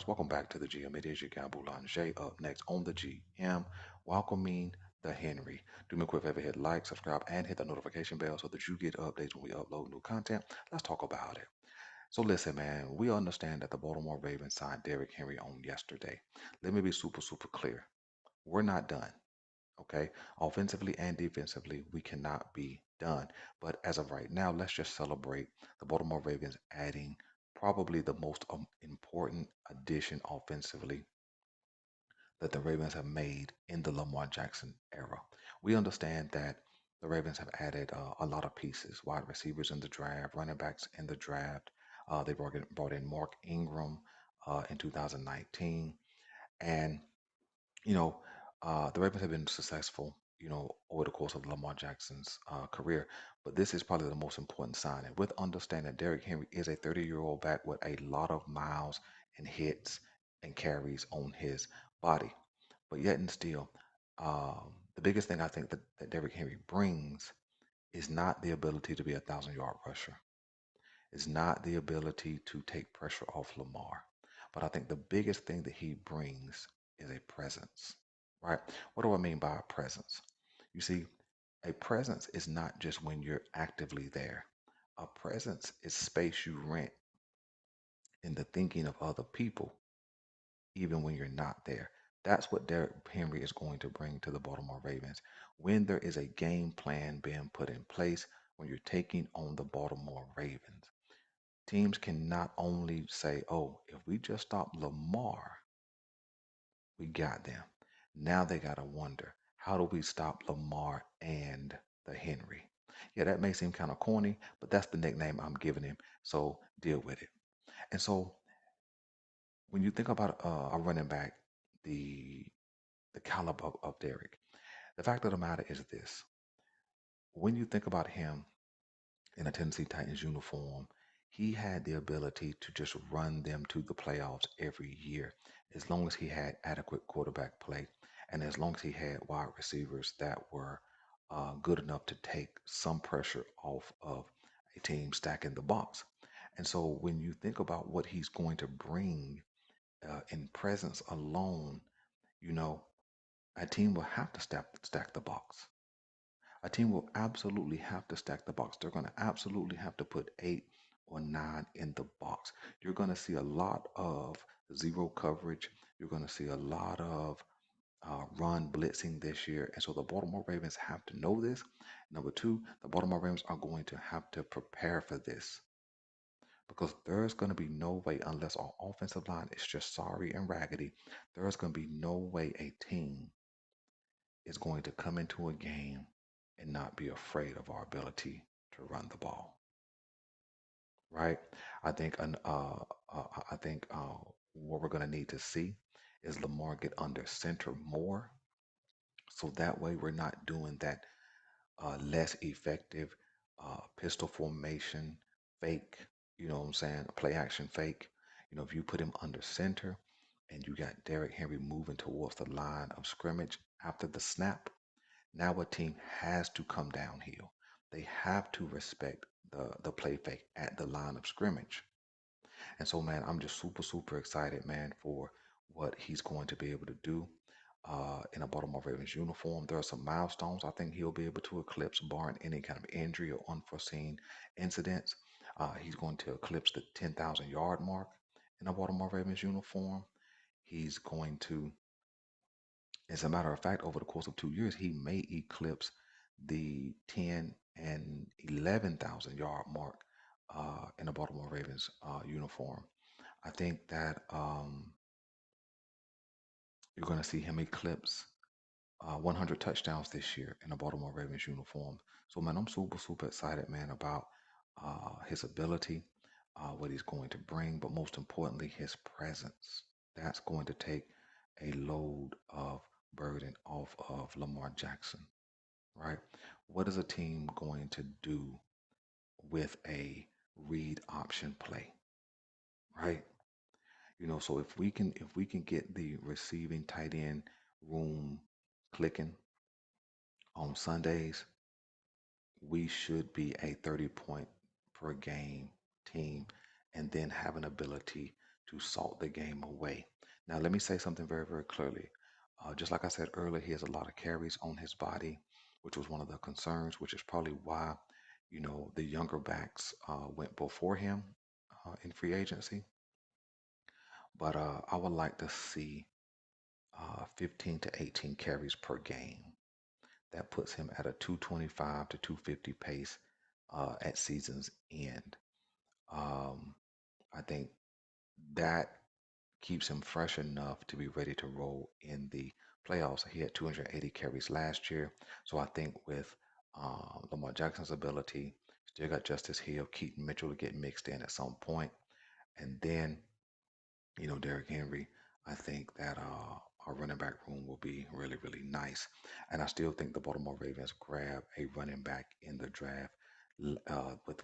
welcome back to the GM. It is your guy Boulanger. Up next on the GM, welcoming the Henry. Do me a quick favor, hit like, subscribe, and hit the notification bell so that you get updates when we upload new content. Let's talk about it. So listen, man, we understand that the Baltimore Ravens signed Derrick Henry on yesterday. Let me be super clear. We're not done. Okay, offensively and defensively, we cannot be done. But as of right now, let's just celebrate the Baltimore Ravens adding probably the most important addition offensively that the Ravens have made in the Lamar Jackson era. We understand that the Ravens have added a lot of pieces, wide receivers in the draft, running backs in the draft. They brought in Mark Ingram in 2019, and you know, the Ravens have been successful, over the course of Lamar Jackson's career. But this is probably the most important signing. With understanding Derrick Henry is a 30-year-old back with a lot of miles and hits and carries on his body. But yet and still, the biggest thing I think that Derrick Henry brings is not the ability to be a 1,000-yard rusher. It's not the ability to take pressure off Lamar. But I think the biggest thing that he brings is a presence, right? What do I mean by a presence? You see, a presence is not just when you're actively there. A presence is space you rent in the thinking of other people, even when you're not there. That's what Derrick Henry is going to bring to the Baltimore Ravens. When there is a game plan being put in place, when you're taking on the Baltimore Ravens, teams can not only say, oh, if we just stop Lamar, we got them. Now they got to wonder, how do we stop Lamar and the Henry? Yeah, that may seem kind of corny, but that's the nickname I'm giving him. So deal with it. And so when you think about a running back, the the caliber of Derrick, the fact of the matter is this: when you think about him in a Tennessee Titans uniform, he had the ability to just run them to the playoffs every year as long as he had adequate quarterback play and as long as he had wide receivers that were good enough to take some pressure off of a team stacking the box. And so when you think about what he's going to bring in presence alone, you know, a team will have to stack the box. A team will absolutely have to stack the box. They're going to absolutely have to put 8 or 9 in the box. You're going to see a lot of zero coverage. You're going to see a lot of run blitzing this year. And so the Baltimore Ravens have to know this. Number two, the Baltimore Ravens are going to have to prepare for this because there's going to be no way, unless our offensive line is just sorry and raggedy, there's going to be no way a team is going to come into a game and not be afraid of our ability to run the ball, right? I think I think what we're going to need to see is Lamar get under center more, so that way we're not doing that less effective pistol formation fake. You know what I'm saying? Play action fake. If you put him under center and you got Derrick Henry moving towards the line of scrimmage after the snap, now a team has to come downhill. They have to respect the play fake at the line of scrimmage. And so, man, I'm just super excited, man, for what he's going to be able to do in a Baltimore Ravens uniform. There are some milestones I think he'll be able to eclipse, barring any kind of injury or unforeseen incidents. He's going to eclipse the 10,000-yard mark in a Baltimore Ravens uniform. He's going to, as a matter of fact, over the course of 2 years, he may eclipse the 10 and 11,000-yard mark in a Baltimore Ravens uniform. I think that you're going to see him eclipse 100 touchdowns this year in a Baltimore Ravens uniform. So, man, I'm super excited, man, about his ability, what he's going to bring, but most importantly, his presence. That's going to take a load of burden off of Lamar Jackson, right? What is a team going to do with a read option play, right? So if we can get the receiving tight end room clicking on Sundays, we should be a 30 point per game team and then have an ability to salt the game away. Now, let me say something very, very clearly. Just like I said earlier, he has a lot of carries on his body, which was one of the concerns, which is probably why, the younger backs went before him in free agency. But I would like to see 15 to 18 carries per game. That puts him at a 225 to 250 pace at season's end. Um, I think that keeps him fresh enough to be ready to roll in the playoffs. He had 280 carries last year. So I think with Lamar Jackson's ability, still got Justice Hill, Keaton Mitchell to get mixed in at some point, and then Derrick Henry, I think that our running back room will be really, really nice. And I still think the Baltimore Ravens grab a running back in the draft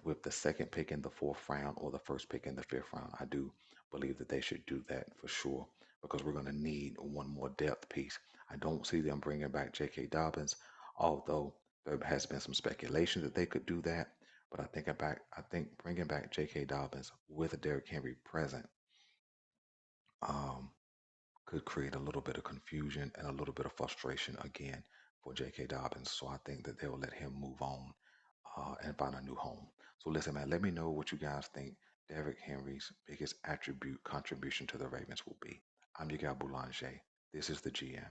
with the second pick in the fourth round or the first pick in the fifth round. I do believe that they should do that for sure because we're going to need one more depth piece. I don't see them bringing back J.K. Dobbins, although there has been some speculation that they could do that. But I think bringing back J.K. Dobbins with Derrick Henry present um, could create a little bit of confusion and a little bit of frustration again for J.K. Dobbins. So I think that they'll let him move on and find a new home. So listen, man, let me know what you guys think Derrick Henry's biggest attribute contribution to the Ravens will be. I'm your guy Boulanger. This is the GM.